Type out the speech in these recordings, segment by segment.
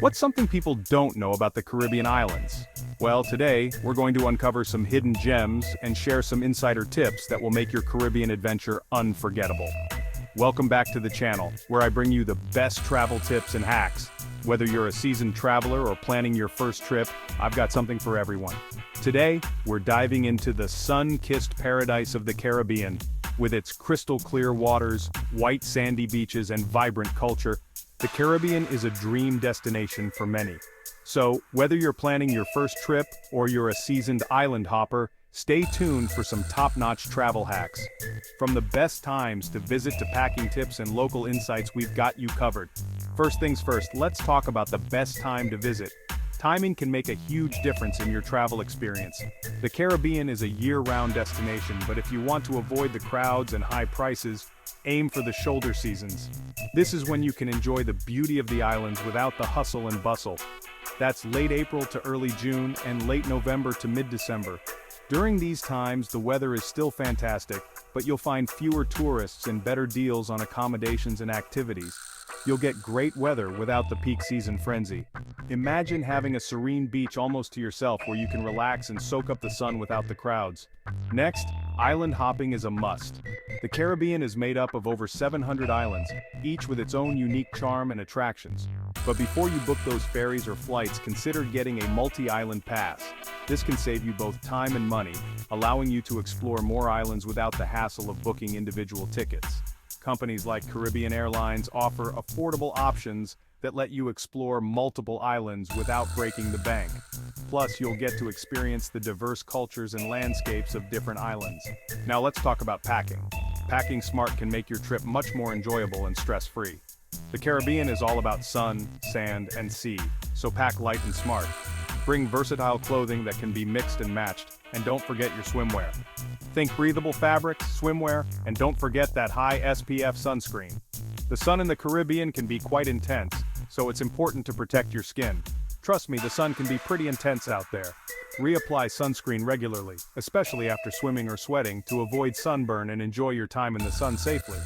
What's something people don't know about the Caribbean islands? Well, today, we're going to uncover some hidden gems and share some insider tips that will make your Caribbean adventure unforgettable. Welcome back to the channel, where I bring you the best travel tips and hacks. Whether you're a seasoned traveler or planning your first trip, I've got something for everyone. Today, we're diving into the sun-kissed paradise of the Caribbean. With its crystal-clear waters, white sandy beaches, and vibrant culture, the Caribbean is a dream destination for many. So, whether you're planning your first trip or you're a seasoned island hopper, stay tuned for some top-notch travel hacks. From the best times to visit to packing tips and local insights, we've got you covered. First things first, let's talk about the best time to visit. Timing can make a huge difference in your travel experience. The Caribbean is a year-round destination, but if you want to avoid the crowds and high prices, aim for the shoulder seasons. This is when you can enjoy the beauty of the islands without the hustle and bustle. That's late April to early June and late November to mid-December. During these times, the weather is still fantastic, but you'll find fewer tourists and better deals on accommodations and activities. You'll get great weather without the peak season frenzy. Imagine having a serene beach almost to yourself where you can relax and soak up the sun without the crowds. Next, island hopping is a must. The Caribbean is made up of over 700 islands, each with its own unique charm and attractions. But before you book those ferries or flights, consider getting a multi-island pass. This can save you both time and money, allowing you to explore more islands without the hassle of booking individual tickets. Companies like Caribbean Airlines offer affordable options that let you explore multiple islands without breaking the bank. Plus, you'll get to experience the diverse cultures and landscapes of different islands. Now let's talk about packing. Packing smart can make your trip much more enjoyable and stress-free. The Caribbean is all about sun, sand, and sea, so pack light and smart. Bring versatile clothing that can be mixed and matched, and don't forget your swimwear. Think breathable fabrics, swimwear, and don't forget that high SPF sunscreen. The sun in the Caribbean can be quite intense, so it's important to protect your skin. Trust me, the sun can be pretty intense out there. Reapply sunscreen regularly, especially after swimming or sweating, to avoid sunburn and enjoy your time in the sun safely.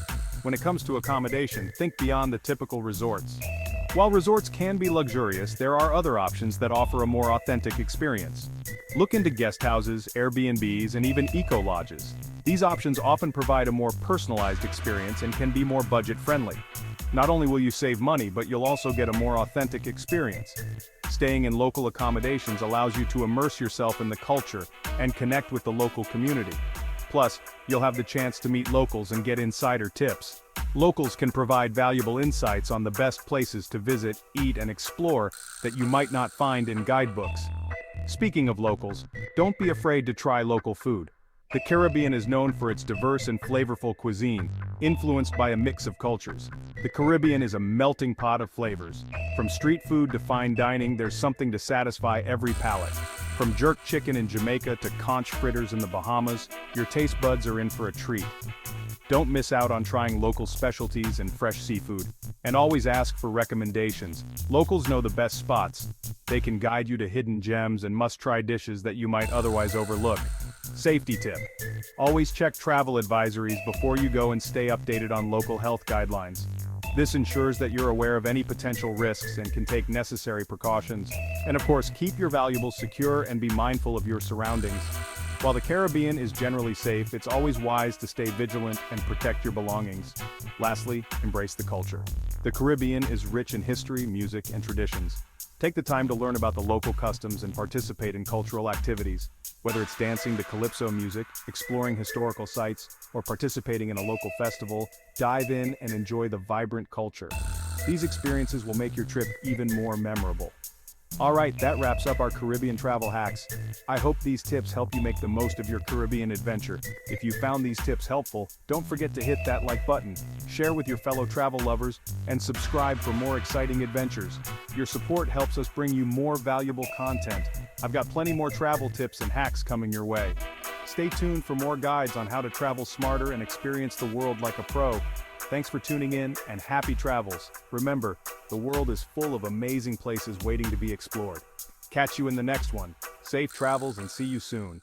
When it comes to accommodation, think beyond the typical resorts. While resorts can be luxurious, there are other options that offer a more authentic experience. Look into guest houses, Airbnbs, and even eco-lodges. These options often provide a more personalized experience and can be more budget-friendly. Not only will you save money, but you'll also get a more authentic experience. Staying in local accommodations allows you to immerse yourself in the culture and connect with the local community. Plus, you'll have the chance to meet locals and get insider tips. Locals can provide valuable insights on the best places to visit, eat, and explore that you might not find in guidebooks. Speaking of locals, don't be afraid to try local food. The Caribbean is known for its diverse and flavorful cuisine, influenced by a mix of cultures. The Caribbean is a melting pot of flavors. From street food to fine dining, there's something to satisfy every palate. From jerk chicken in Jamaica to conch fritters in the Bahamas, your taste buds are in for a treat. Don't miss out on trying local specialties and fresh seafood. And always ask for recommendations. Locals know the best spots. They can guide you to hidden gems and must-try dishes that you might otherwise overlook. Safety tip: always check travel advisories before you go and stay updated on local health guidelines. This ensures that you're aware of any potential risks and can take necessary precautions. And of course, keep your valuables secure and be mindful of your surroundings. While the Caribbean is generally safe, it's always wise to stay vigilant and protect your belongings. Lastly, embrace the culture. The Caribbean is rich in history, music, and traditions. Take the time to learn about the local customs and participate in cultural activities. Whether it's dancing to calypso music, exploring historical sites, or participating in a local festival, dive in and enjoy the vibrant culture. These experiences will make your trip even more memorable. Alright, that wraps up our Caribbean travel hacks. I hope these tips help you make the most of your Caribbean adventure. If you found these tips helpful, don't forget to hit that like button, share with your fellow travel lovers, and subscribe for more exciting adventures. Your support helps us bring you more valuable content. I've got plenty more travel tips and hacks coming your way. Stay tuned for more guides on how to travel smarter and experience the world like a pro. Thanks for tuning in, and happy travels. Remember, the world is full of amazing places waiting to be explored. Catch you in the next one. Safe travels and see you soon.